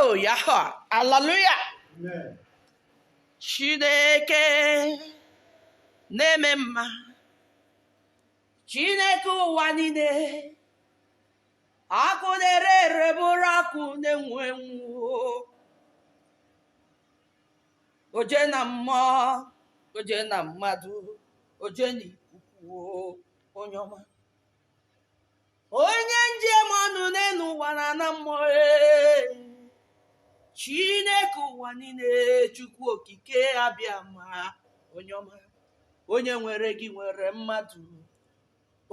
Oh, Yahweh. Hallelujah. Amen. Chineke na-eme mma. Chineke ụwa niile. Akụ na-ere ere bụrụ akụ na-enwu enwu. Oje na mmụọ, oje na mmadụ, oje na ikuku, onye ọma. Onye njem ọnụ n'elu ụwa na mmụọ. Chineke ụwa niile, Chukwu okike abịa ma onye ọma. Onye nwere gị nwere mmadụ.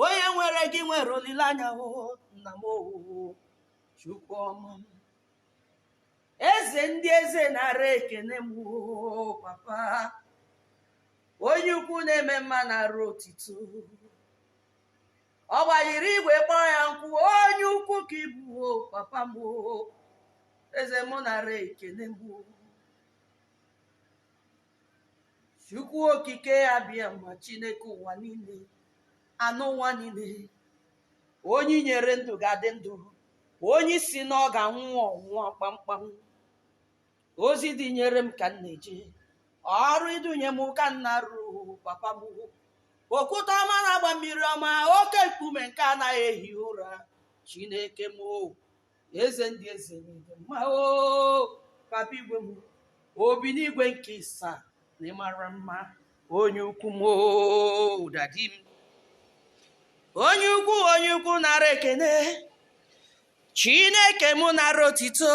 Onye nwere gị nwere olileanya, nna m Chukwu ọma. Eze ndị eze nara ekene m, papa. Onye ukwu na-eme mma nara otito. Ọ gbanyere igwe kpọọ ya nkwu, onye ukwu ka ịbụ, papa m. Eze m nara ekene m. Chukwu okike abịa ma Chineke ụwa niile, anụ ụwa niile. Onye nyere ndụ ga-adị ndụ. Onye si na ọ ga-anwụ ọnwụọ kpamkpam. Ozi dị nyere m ka m na-eje. Ọrụ idunye m ka m na-arụ, papa m. Okwute ọma na-agba mmiri ọma, oke nkume nke anaghị ehi ụra. Chineke m, eze ndị eze niile mma, papa igwe m, obi n'igwe nke ịsa na ịmara mma. Onye ukwu m, dadi m. Onye ukwu nara ekene. Chineke m nara otito.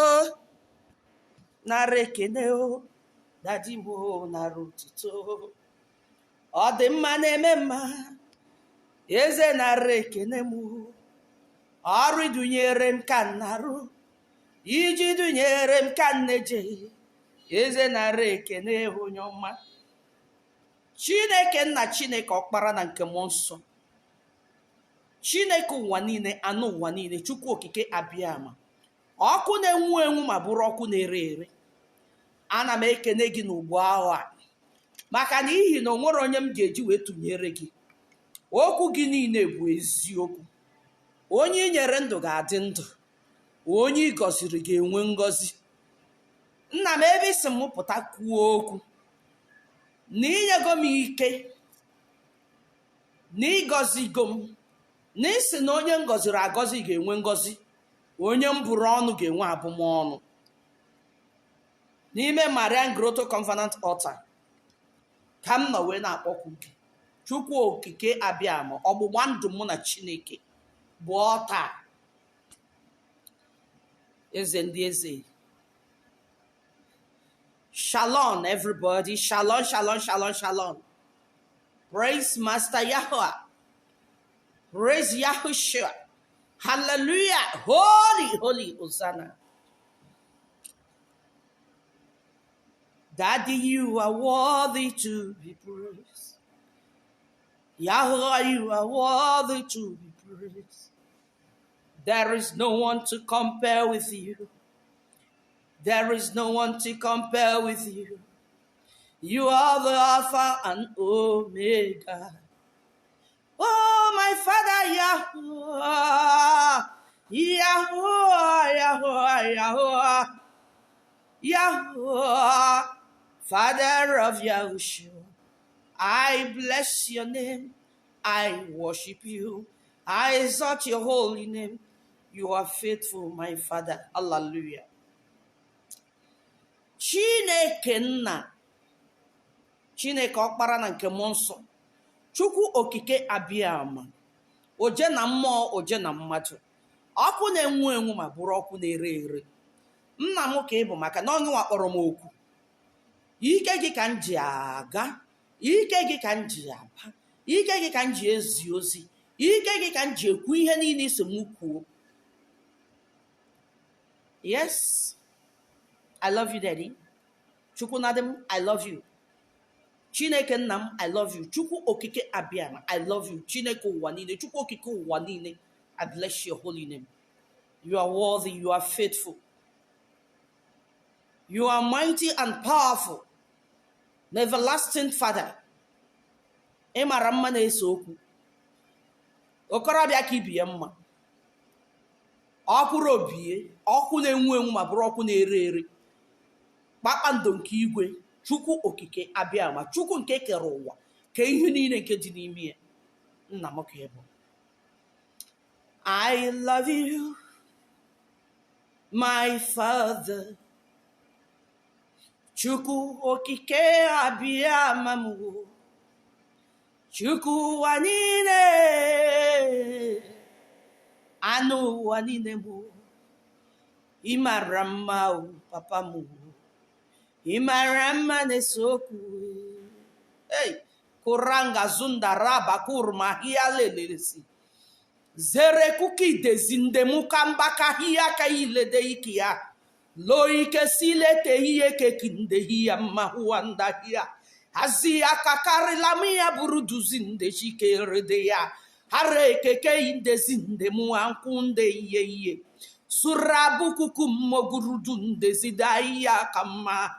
Nara ekene, dadi m nara otito. Ọ dị mma na-eme mma. Eze nara ekene m. Ọrụ idunyere m ka m na-arụ. Iji dunyere m ka m na-eje. Eze nara ekene, onye ọma. Chineke nna, Chineke ọkpara na nke mmụọ nsọ. Chineke ụwa niile, anụ ụwa niile, Chukwu okike abịa ama. Ọkụ na-enwu enwu ma bụrụ ọkụ na-ere ere. Ana m ekene gị n'ugbo ahụ a, maka na ihi na o nwere onye m ga-eji wee tụnyere gị. Okwu gị niile bụ eziokwu. Onye i nyere ndụ ga-adị ndụ. Onye ị gọziri ga-enwe ngọzi. Nna m, ebe isi m pụta kwuo okwu, na inyego m ike, na ịgọzigo m, na isi na onye m gọziri agọzi ga-enwe ngọzi. Onye m bụrụ ọnụ ga-enwe abụmọnụ. N'ime Marian Grotto Covenant Altar ka m nọ wee na-akpọkwu gị. Chukwu okike abịa ma ọgbụgba ndụ mụ na Chineke bụ ọta. Eze ndị eze. Shalom, everybody. Shalom, shalom, shalom, shalom. Praise Master Yahweh. Praise Yahushua. Hallelujah. Holy, holy Hosanna. Daddy, you are worthy to be praised. Yahweh, you are worthy to be praised. There is no one to compare with you. There is no one to compare with you. You are the Alpha and Omega. Oh, my Father, Yahweh, Yahweh, Yahweh, Yahweh, Yahweh, Father of Yahushua. I bless your name. I worship you. I exalt your holy name. You are faithful, my Father. Hallelujah. Chineke nna, Chineke ọkpara na nke mmụọ nsọ. Chukwu okike abịa ama. Oje na mmụọ, oje na mmadụ. Ọkụ na-enwu enwu ma bụrụ ọkụ na-ere ere. Nna m ka ị bụ, maka na onye wakpọrọ m okwu. Ike gị ka m ji aga. Ike gị ka m ji aba. Ike gị ka m ji ezi ozi. Ike gị ka m ji ekwu ihe niile isi m kwuo. Yes, I love you, Daddy. Chukwu Nadim, I love you. Chineke Nnam, I love you. Chukwu okike abịama, I love you. Chineke ụwa niile, Chukwu okike ụwa niile, I bless your holy name. You are worthy, you are faithful. You are mighty and powerful. The everlasting Father. Ị mara mma na-ese okwu. Okorobịa ka ibi ya mma. ọkwụrụ obie, ọkụ na-enwu enwu ma bụrụ ọkụ na-ere ere, kpakpando nke igwe, Chukwu okike abịa ma Chukwu nke kere ụwa ka ihe niile nke dị n'ime ya. Nna m ka ị bụ. I love you, my Father. Chukwu okike abịa ma m, Chukwu ụwa niile, anụ ụwa niile bụ, ị mara mma o papa m, ị mara mma na-eso okwu. Hey, kuranga zunda raba kurma hiya lelelesi zere kuki dezinde mukamba kahia kailede ikia loike silete hiye kekinde hiya mahuanda hiya hazia kakari lamia buruduzinde shikerede ya hare keke indezinde muankunde iye surabu kukummo gurudunde zidaiya kama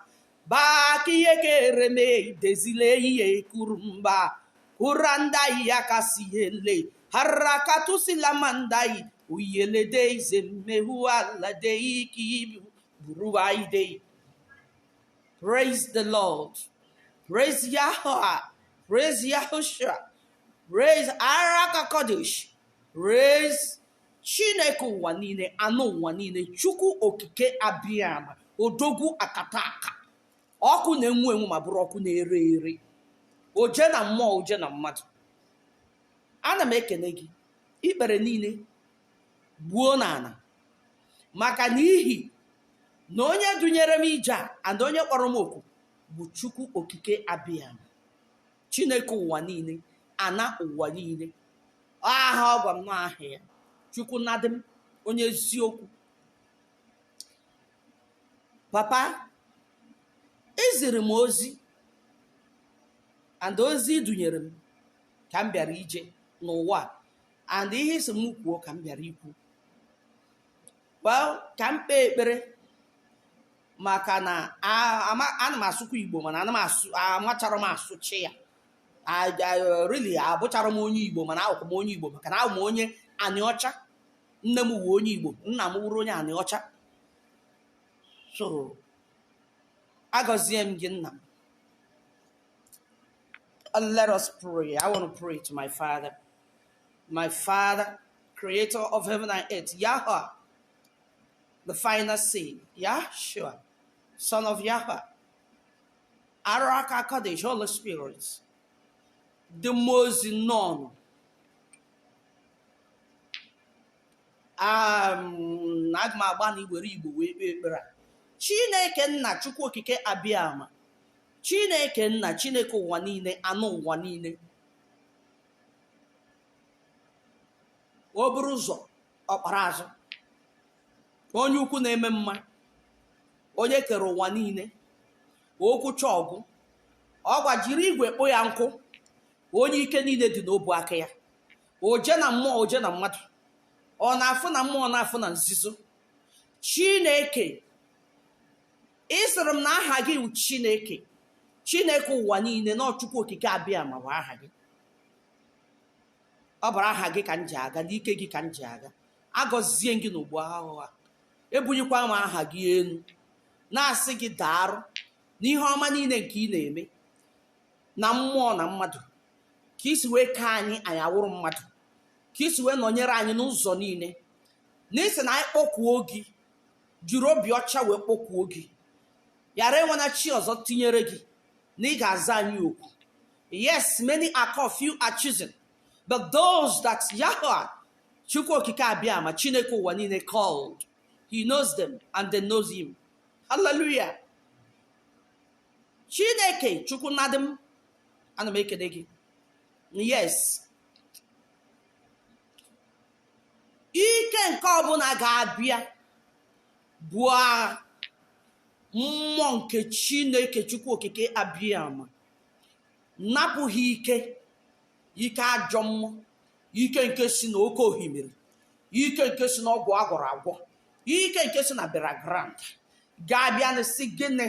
baki yekereme dezile ye kurumba kurandai yakasiele harakatu silamandai uyele deize mehuala deiki buruaide. Praise the Lord. Praise Yahweh. Praise Yahushua. Praise Araka Kodesh. Praise Chineke ụwa niile, anụ ụwa niile, Chukwu okike abịama, odogwu akataka, ọkụ na-enwu enwu ma bụrụ ọkụ na-ere ere, oje na mmụọ, oje na mmadụ. Ana m ekele gị, ikpere niile gbuo n'ala, maka n'ihi na onye dunyere m ije a and onye kpọrọ m oku bụ Chukwu okike abịama, Chineke ụwa niile, ana ụwa niile. Aha ọ gwa m n'aha ya, Chukwu nnadị m, onye eziokwu. Papa, eziri m ozi and ozi dunyere m ka m bịara ije n'ụwa and ihe isi m kwuo ka m bịara ikwu. Well, ka m kpee ekpere maka na ana m asụkwa Igbo mana amachara m asụchi ya. Really abụchara m onye Igbo mana akwụkwọ m onye Igbo maka na abụ m onye Anịọcha. Nne m wụ onye Igbo, nna m wụrụ onye Anịọcha. So agọzie m gị nna m. Let us pray. I want to pray to my Father. My Father, creator of heaven and earth, Yahweh, the final say, Yahshua, Son of Yahweh, Araka Kodesh, Holy Spirit, the most known. Aga m agba na iwere Igbo wee kpee ekpere. Chineke nna Chukwu okike abịama, Chineke nna Chineke ụwa niile, anụ ụwa niile, o buru ụzọ ọkpara azụ, onye ukwu na-eme mma, onye kere ụwa niile, okwucha ọgụ, ọ gbajiri igwe kpụ ya nkụ, onye ike niile dị n'obu aka ya, oje na mmụọ, oje na mmadụ, ọ na-afụ na mmụọ, na-afụ na nzuzo. Chineke, ịsịrị m na aha gị wụ Chineke, Chineke ụwa niile, na Chukwu okike abịama bụ aha gị. Ọ bụrụ aha gị ka m ji aga, n'ike gị ka m ji aga. Agọzie gị n'ugbo ahụhụ a, ebunyekwa m aha gị elu, na-asị gị daarụ n'ihe ọma niile nke ị na-eme na mmụọ na mmadụ, ka isi wee ka anyị awụrụ mmadụ, ka isi wee nọnyere anyị n'ụzọ niile. N'isi na anyị kpọkwuo gị, jiri obi ọcha wee kpọkwuo gị, ghara enwena chi ọzọ tinyere gị, na ị ga-aza anyị okwu. Yes, many are called, few are chosen, but those that Yahweh, Chukwu okike abịama, Chineke ụwa niile called, he knows them and they knows him. Hallelujah. Chineke Chukwu nnadị m, ana m ekele gị. Yes, ike nke ọbụla ga-abịa bụ agha, mmụọ nke Chineke Chukwu okike abịama napụghị ike ajọ mmụọ, ike nke si na oke ohimiri, ike nke si na ọgwụ agwọrọ agwọ, ike nke si na beragrand, ga-abịa na si gịnị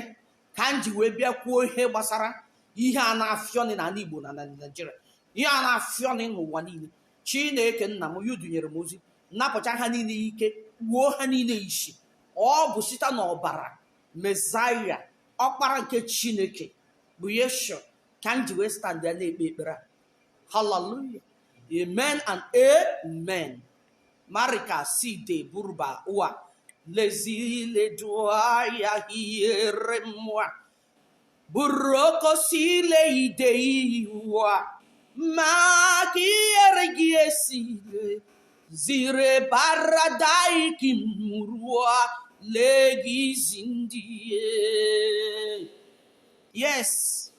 ka m ji wee bịa kwuo ihe gbasara ihe a na-afịọnị n'ala Igbo na Naịjirịa, ihe a na-afịọnị n'ụwa niile. Chineke nna m, yudunyere m ozi, napụcha ha niile ike wuo ha niile isi. Ọ bụ site n'ọbara Mesaya, ọkpara nke Chineke bụ Yeshua ka m ji wee stand ya na-ekpe ekpere. Hallelujah. Amen and amen. Marika side burba wa lezile duaya hiere mwa buroko sile ideiwa makiere giesile zire baradai kimurwa legi zindie. Yes.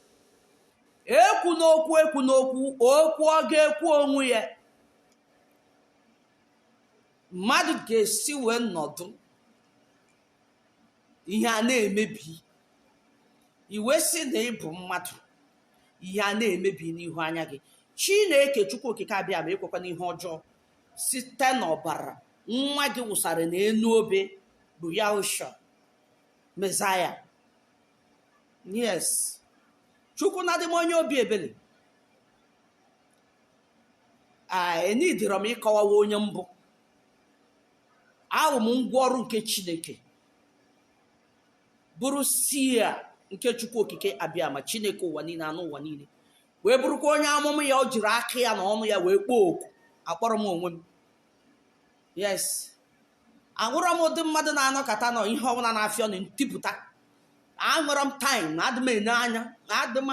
Ekwu n'okwu okwu ọ ga-ekwu onwe ya. Mmadụ ga-esi wee nọdụ ihe a na-emebi, iwe si na ịbụ mmadụ ihe a na-emebi n'ihu anya gị. Chineke Chukwu okike abịa ma ekwekwa n'ihe ọjọọ site n'ọbara nwa gị wụsara n'elu obe bụ Yahushua Mesaya. Yes. Chukwu na-adị m onye obi ebele. Enidịrọ m ịkọwawa onye mbụ. Ahụ m ngwa ọrụ nke Chineke bụrụ sia nke Chukwu okike abịa ma Chineke ụwa niile, anụ ụwa niile, wee bụrụkwa onye amụma ya. O jiri aka ya na ọnụ ya wee kpọọ oku, akpọrọ m onwe m. Yes. Agwụrọ m ụdị mmadụ na-anọkọta nọ ihe ọbụla na-afịọ na ntipụta. Anwere m time na adị m ene anya na adị m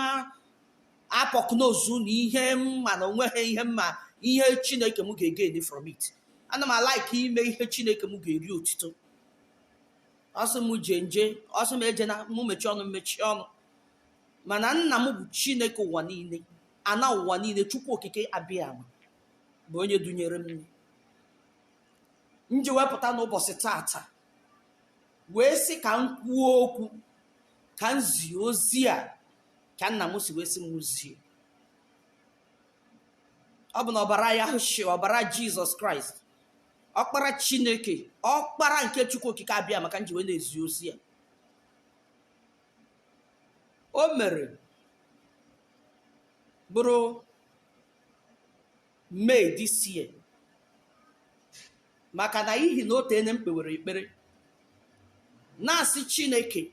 apọknozu na ihe mma na onweghị ihe mma, ihe Chineke m ga-egeni from it. Ana m alaiki ime ihe Chineke m ga-eri otito. Ọsị m nje ọsị m eje na mụ mechie ọnụ mana nna m bụ Chineke ụwa niile, ana ụwa niile, Chukwu okike abịa ama bụ onye dunyere m. M ji wepụta n'ụbọchị tata wee sị ka m kwuo okwu, ka m zie ozi a ka nna m si wee sị m zie. Ọ bụ na ọbara Yahushua, ọbara Jizọs Kraịst, ọkpara Chineke, ọkpara nke Chukwu okike abịa maka nji wee na-ezi ozi ya. O mere bụrụ May this year, maka na ihi na otu ene m kpewere ekpere na-asị Chineke,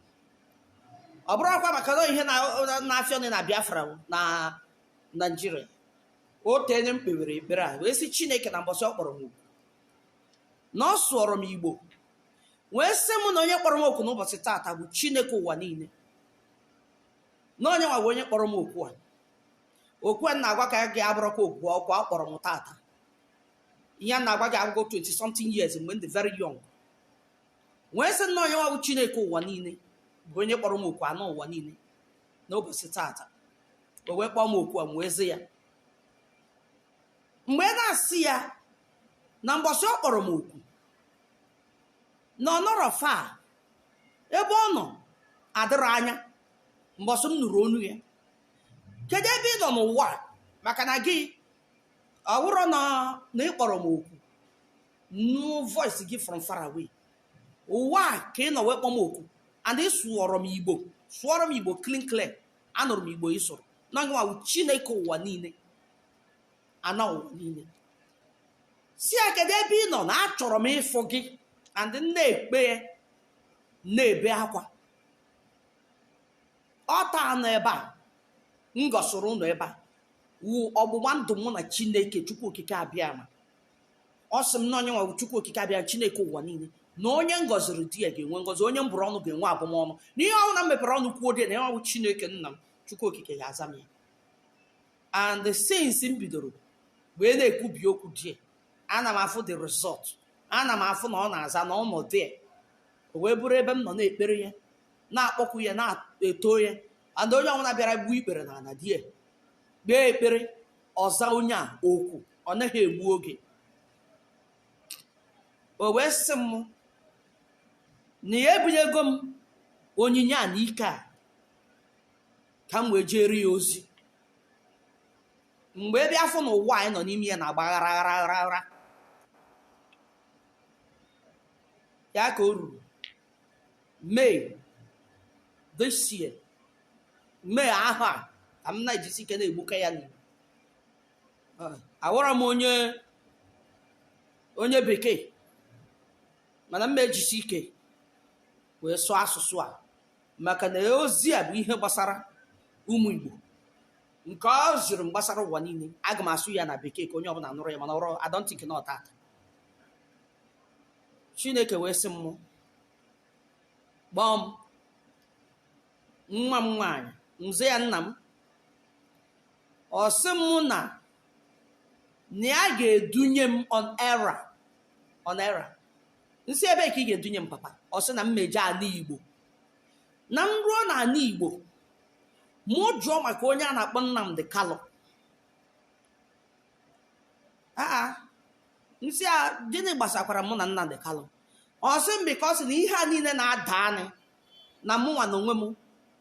ọ bụrụkwa maka na ihe na-afịọ na Biafra na Nigeria. Otu ene m kpewere ekpere a wee sị Chineke na mbọsị ọ kpọrọ m okwu na ọ sụọrọ m Igbo, wee sị m na onye kpọrọ m okwu n'ụbọchị tata bụ Chineke ụwa niile, na onye nwa bụ onye kpọrọ m okwu a. Okwu a na-agwa ka gị abụrụkwa okwu ọkwa ọ kpọrọ m tata. Ihe a na-agwa gị agwụgo 20 something years mgbe m dị very young. Wee sị na onye nwa bụ Chineke ụwa niile bụ onye kpọrọ m okwu anọ ụwa niile n'ụbọchị tata. O wee kpọọ m okwu a m wee zi ya. Mgbe na-asị ya na mbọsị ọ kpọrọ m okwu na ọ nọrọ faa, ebe ọ nọ adịrị anya, mbọsị m nụrụ onu ya. Kedu ebe ị nọ n'ụwa? Maka na gị ọwụrụ na ịkpọrọ m okwu nụ voice gị from far away. Ụwa ka ị nọ wee kpọọ m okwu and ị sụọrọ m Igbo clean clear. Anụrụ m Igbo ịsụrụ na gị nwa Chineke ụwa niile, ana ụwa niile. Si ya kedu ebe ị nọ na achọrọ m ịfụ gị and na-ekpe na-ebe akwa. Ọ taa nọ ebe a m gosiri ụnụ ebe a wụ ọgbụgba ndụ mụ na Chineke Chukwu okike abịa ma. Ọ sị m na onye nwa Chukwu okike abịa Chineke ụwa niile, na onye ngọziri di ya ga-enwe ngọzi, onye mbụrụ ọnụ ga-enwe abụmọnụ, n'ihe ọnwụ na mepere ọnụ kwuo dị na ya nwa Chineke nna m Chukwu okike ga-aza m ya. And since m bidoro wee na-ekwubi okwu die, ana m afụ the result. Ana m afụ na ọ na-aza na ọnọdụ ya. O wee bụrụ ebe m nọ na-ekpere ya, na-akpọkwu ya, na-eto ya. And onye ọbụla bịara gbuo ikpere na ana di ya kpee ekpere, ọza onye a okwu, ọ naghị egbu oge. O wee sị m na ya ebunyego m onyinye a na ike a ka m wee jere ya ozi. Mgbe ebe afọ na ụwa anyị nọ n'ime ya na-agba ghara ya ka o ruru May this year, May ahụ a ka m na-ejisi ike na-egbuka ya n'Igbo. Awara m onye bekee mana m ejisi ike wee sụọ asụsụ a maka na ozi a bụ ihe gbasara ụmụ Igbo nke ọ zụrụ m gbasara ụwa niile. Aga m asụ ya na bekee ka onye ọbụla nụrụ ya, mana ọrụ I don't think na ọtata. Chineke wee sị m gbọọ m nwa m nwaanyị, nze ya nna m, ọ sị m na ya ga-edunye m on era. Nsị ebe ka ị ga-edunye m papa? Ọ sị na m meje ala Igbo. Na m ruo n'ala Igbo mụ jụọ maka onye a na-akpọ Nnamdi Kanu. Nsị a gịnị gbasakwara mụ na Nnamdi Kanu? Ọ sị m because na ihe a niile na-ada anyị na mụnwa na onwe m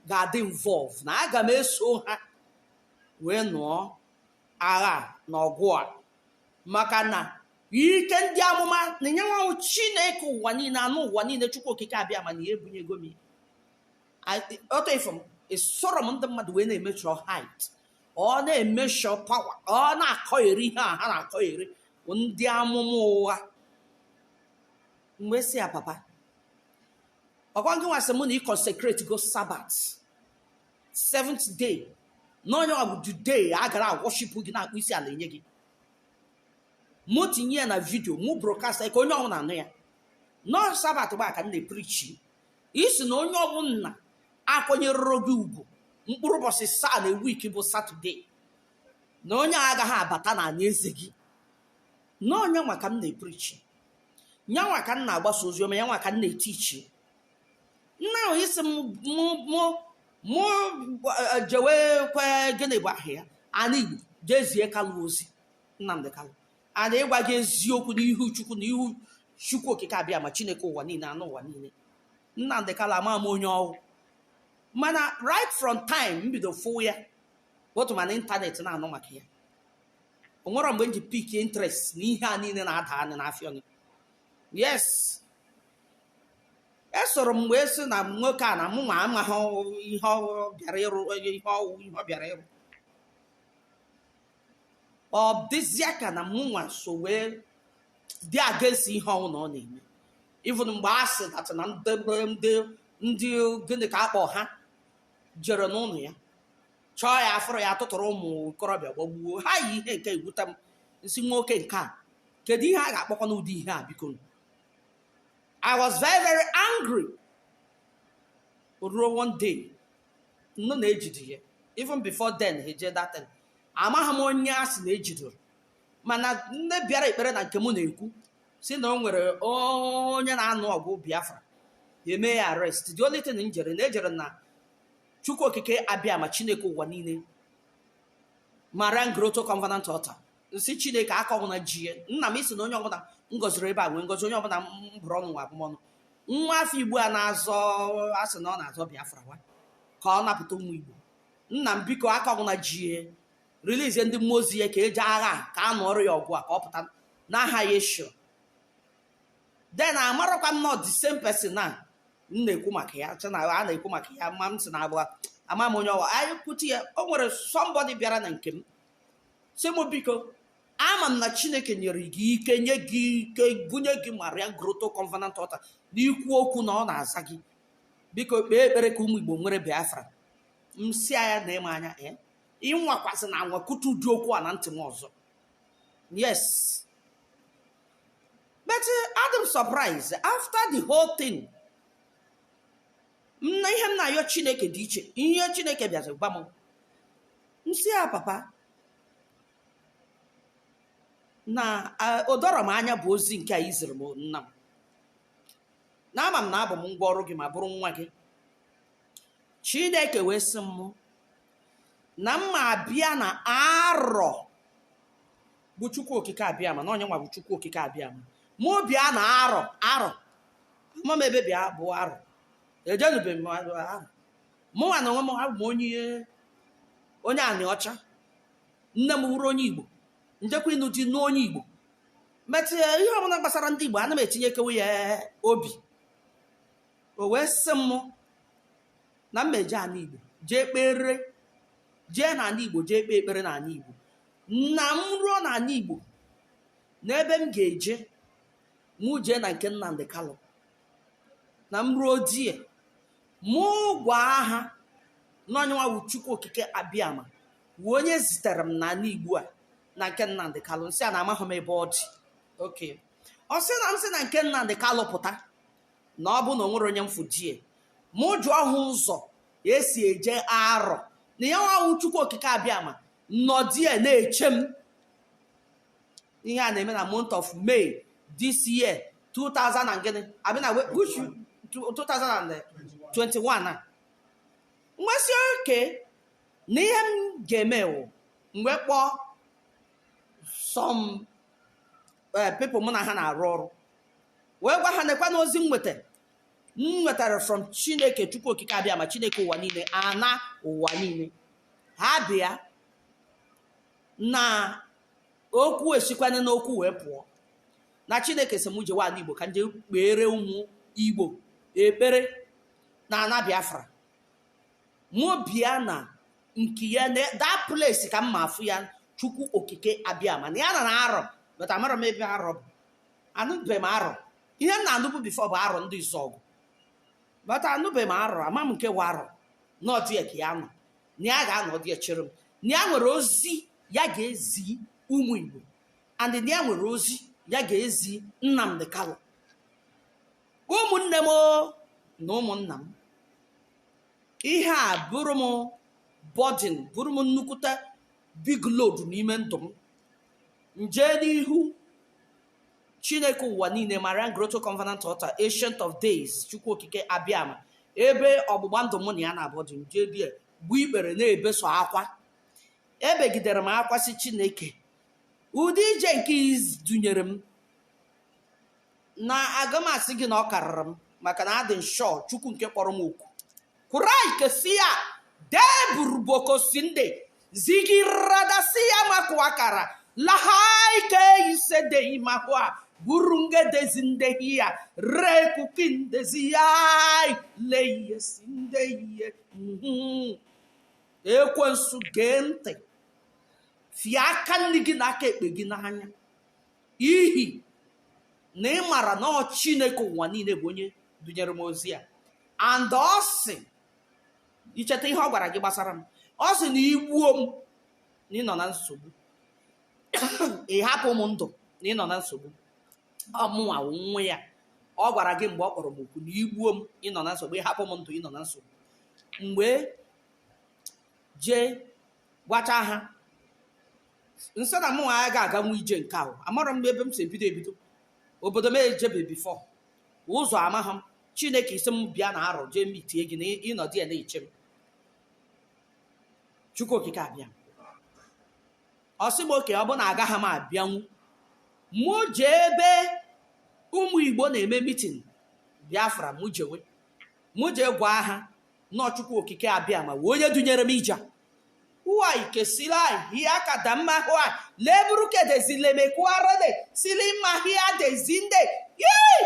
ga-adị involve, na aga m eso ha wee nụọ agha na ọgụ a, maka na ike ndị amụma na nyenwa Chineke ụwa niile, anụ ụwa niile, Chukwu okike abịa ma na ya ebunyego m oto ifom ịsọrọ m ndị mmadụ wee na-emechọ height, ọ na-emechọ power, ọ na-akọgheri ihe a ha na-akọgheri ndị amụma ụgha. Mgbe si ya papa, ọkwa gị nwasị mụ na ị consecrate go Sabbath 7th day na onye ọ bụ today a gara worship gị na-akpụ isi ala enye gị. Mụ tinye ya na vidio mụ broadcast ka onye ọbụla anụ ya. No Sabbath bụ aka m na-eprichi isi na onye ọbụla akwanyerụrụ gị ugwu mkpụrụ ụbọchị saa na wiki bụ Saturday na onye agaghị abata na eze gị. Na onye nwa ka m na-eprichi, nyanwa ka m na-agbasa ozi ọma, ya nwa ka m na-etichi. Nna ahụ isi mụ jewe kwe gịnị bụ ahịa ala Igbo jezie Kalu ozi, Nnamdi Kanu ana ịgwa gị eziokwu n'ihu Chukwu na ihu Chukwu okike abịa ma Chineke ụwa niile, anụ ụwa niile. Nnamdi Kanu ama m onye ọwụ, mana right from time mbido fụ ya otu mana ịntanetị na-anụ maka ya. O nwere mgbe m ji pik interest na ihe a niile na-ada anyị n'afịa ọnụ. Yes, esoro m mgbe esi na nwoke a na mụ nwa amaghị ihe ọ bịara ịrụ. Ọ dịzịa ka na mụ nwa so wee dị against ihe ọnwụ na ọ na-eme. Even mgbe a sị dat na ndị gịnị ka akpọ ha jere n'ụlọ ya chọọ ya afọrọ ya, tụtụrụ ụmụ okorobịa gbagbuo ha, yi ihe nke egwuta m nsi nwoke nke a kedu ihe a ga-akpọkwa n'ụdị ihe a biko. I was very very angry. Ruo one day nọ na-ejide ya, even before then heje that time amaghị m onye a sị na ejidoro, mana ndị bịara ekpere na nke m na-ekwu si na o nwere onye na-anụ ọgụ Biafra eme ya arrest. The only thing ejere na Chukwu okike abịa ma Chineke ụwa niile mara Groto Covenant Altar nsi Chineke aka ọbụla ji ya. Nna m isi na onye ọbụla m gọziri ebe a nwee ngọzi, onye ọbụla m bụrụ ọnụ nwa abụmọnụ. Nwa afọ Igbo a na-azọ asị na ọ na-azọ Biafra wa ka ọ napụta ụmụ Igbo. Nna m biko aka ọbụla ji ya release ndị mmụọ ozi ya ka eje agha ka a nụọrọ ya ọgụ a ka ọ pụta n'aha Yeshua. Then amarakwa m not the same person na m na-ekwu maka ya, a na-ekwu maka ya ma m si na abụọ ama m onye ọwa anyị kwute ya. O nwere somebody bịara na nke m sị m biko ama m na Chineke nyere gị ike, nye gị ike, bunye gị Maria Groto Covenant Altar n'ikwu okwu na ọ na-aza gị, biko kpee ekpere ka ụmụ Igbo nwere Biafra. M si ya na ịma anya ịnwakwasị na anwakutu ụdị okwu a na ntị m ọzọ. Yes, but I'm surprised after the whole thing. Na ihe m na-ayọ Chineke dị iche. Ihe Chineke bịaziri gwa m nsị ya papa na o dọrọ m anya bụ ozi nke a iziri m nna m, na ama m na abụ m ngwa ọrụ gị ma bụrụ nwa gị. Chineke wee sị m na mma abịa na arọ bụ Chukwu okike abịa ma na onye nwa bụ Chukwu okike abịa ma mụ bịa na arọ ma m ebe bịa bụ arọ ejenube m ahụ. Mụ nwa na onwe m abụ m onye anị ọcha, nne m wuru onye Igbo, njekwa ịnụ di n'onye Igbo. Metụ ihe ọbụla gbasara ndị Igbo ana m etinyekewe ya obi. O wee sị m na mmeje ala Igbo jee kpere, jee n'ala Igbo jee kpee ekpere n'ala Igbo. Na m ruo n'ala Igbo n'ebe m ga-eje mụ jee na nke Nnamdi Kanu na m ruo die mụ gwa aha n'onyenwa wụ Chukwu okike abịama wụ onye zitere m n'ala Igbo a na nke Nnamdi Kanu nsị a na amaghị m ebe ọ dị oke ọ sị na m sị na nke Nnamdi Kanu pụta na ọ bụ na o nwere onye mfu die mụ jụọ ọhụ ụzọ esi eje arọ na ya nwa wụ Chukwu okike abịama nọdie na-eche m ihe a na-eme na month of May this year 2000 and gịnị abịa na 2021 a nwesị oke na ihe m ga-eme wụ mgbe kpọọ some people mụ na ha na-arụ ọrụ wee gwa ha nekwa na ozi m nwetara from Chineke Chukwu okike abịa ma Chineke ụwa niile ana ụwa niile ha bịa na okwu esikwana n'okwu wee pụọ na Chineke sị m jewa ala Igbo ka nje kpere ụmụ Igbo ekpere na ana Biafra mụ bịa na nke ya that place ka m ma afụ ya Chukwu okike abịa ma na ya na arọ but amara m ebe arọ bụ anụbe m arọ ihe m na-anụbụ bifo bụ arọ ndị Izọgụ but anụbe m arọ ama m nke wa arọ n'ọdịya ka ya nọ na ya ga-anọ dị chere m na ya nwere ozi ya ga-ezi ụmụ Igbo and na ya nwere ozi ya ga-ezi Nnamdi Kanu ụmụnne m na ụmụnna m ihe a bụrụ m burden bụrụ m nnukwute big load n'ime ndụ m nje n'ihu Chineke ụwa niile Marian Grotto Covenant Altar Ancient of Days Chukwu okike abịama ebe ọgbụgba ndụ mụ na ya na-abụ dị nje die gbu ikpere na-ebeso akwa ebegidere m akwa si Chineke ụdị ije nke idunyere m na agamasị gị na ọ karịrị m maka na adị nsọ Chukwu nke kpọrọ m oku kurai kesia deburbokosinde zigiradasia makwakara lahai ke isede imakwa burunge dezindehia rekukindeziyai leyesindeye ekwensu gente fiaka nni gị n'aka ekpe gị n'anya ihi na ị mara na ọ Chineke ụwa niile bụ onye dunyere m ozi a and ọ sị icheta ihe ọ gwara gị gbasara m ọ sị na igbuo m na ị nọ na nsogbu ị hapụ m ndụ na ị nọ na nsogbu ọmụnwa nwa ya ọ gwara gị mgbe ọ kpọrọ m okwu na igbuo m ị nọ na nsogbu ị hapụ m ndụ ị nọ na nsogbu mgbe jee gwacha ha nsọ na mụnwa ya ga-aga nwa ije nke ahụ amara m ebe m si ebido obodo m ejebe bifo ụzọ amaghị m Chineke isi m bịa na arọ jee mitie gị na ịnọdụ ya na-eche m Chukwu okike abịa ọ sị m oke ọ bụ na agaghị m abịanwu mụ jee ebe ụmụ Igbo na-eme mitin Biafra mụ jee gwa ha nọ Chukwu okike abịa ma wee onye dunyere m ija huai kesila hia kadamma huai leburu kedezilemekuarede silima hia dezinde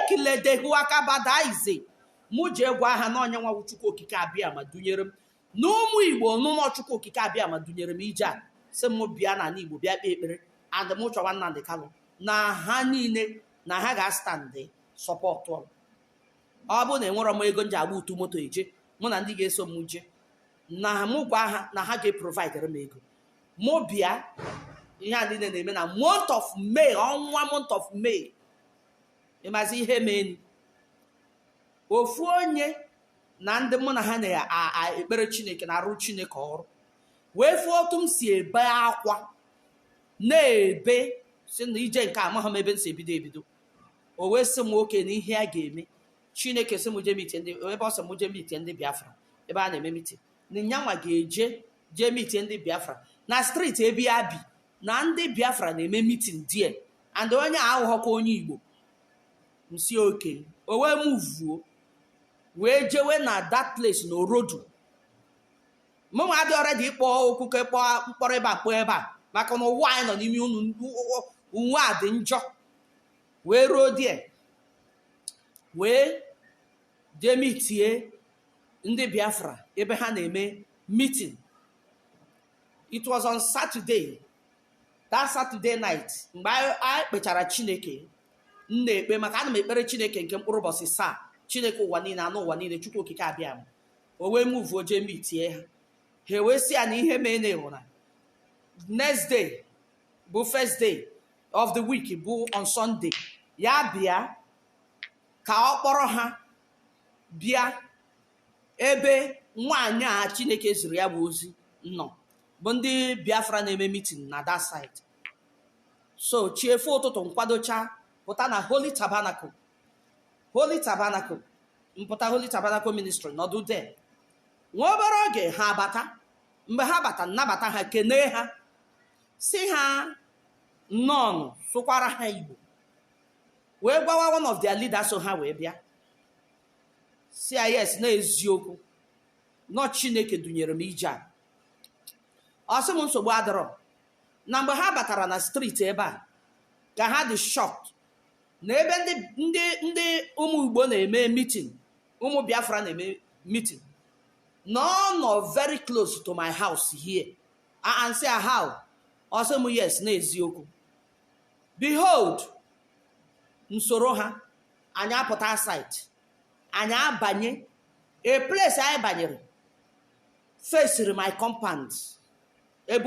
kilede huakabada ize mụ jee gwa ha na onye nwa Chukwu okike abịa ma dunyere m na ụmụ Igbo nụnọ Chukwu okike abịa ma dunyere m ije a sị m bịa na Igbo bịa kpee ekpere and m chọwa Nnamdi Kanu na ha niile na ha ga-astandị sọpọtụ ọ bụ na enwere m ego m ji agba ụtụ moto eje mụ na ndị ga-eso m je na mụ gwa ha na ha ga-eprovidere m ego mụ bịa ihe a niile na-eme na month of May ọnwa month of May ịmazi ihe meni ofu onye na ndị mụ na ha na-ekpere Chineke na-arụ Chineke ọrụ wee fụ otu m si ebe akwa na-ebe si na ije nke amaghị m ebe m si ebido o wee sị m oke na ihe a ga-eme Chineke sị m jee mitie ndị ebe ọ sị m jee mitie ndị Biafra ebe a na-eme mitie na nyanwa ga-eje jee mitie ndị Biafra na streeti ebe ya bi na ndị Biafra na-eme mitin die and onye aghụghọkwa onye Igbo nsi oke o wee muvuo wee jewe na that place na Orodu mụnwa adị ọrịa ịkpọ okwuke mkpọrọ ebe a kpọọ ebe a maka na ụwa anyị nọ n'ime unwe a dị njọ wee ruo die wee jee mitie ndị Biafra ebe ha na-eme meeting. It was on Saturday, that Saturday night mgbe anyị kpechara Chineke m na-ekpe maka ana m ekpere Chineke nke mkpụrụ ụbọchị saa, Chineke ụwa niile, anụ ụwa niile, Chukwu okike abịa m, o wee muvuo jee mitie ha. Ha wee sị ya na ihe mee na ịhụra next day bụ first day of the week bụ on Sunday, ya bịa ka ọ kpọrọ ha bịa ebe nwaanyị a Chineke ziri ya bụ ozi nọ, bụ ndị Biafra na-eme meeting na that side. So chiefu ụtụtụ nkwadocha pụta na Holy Tabernacle mpụta Holy Tabernacle Ministry nọdụ de. Nwa obere oge ha abata, mgbe ha bata nnabata ha, kenee ha, si ha nnọọ, sụkwara ha Igbo, wee gwawa one of their leaders so ha wee bịa si ya yes na eziokwu nọ Chineke dunyere m ije a. Ọ sị m nsogbu adịrọ. Na mgbe ha batara na street ebe a ka ha dị shocked na ebe ndị ụmụ Igbo na-eme meeting, ụmụ Biafra na-eme meeting, no very close to my house here. And say how? Ọ sị m yes na eziokwu. Behold, nsoro ha, anyị apụta site, anyị abanye a place anyị banyere facing my compound ebe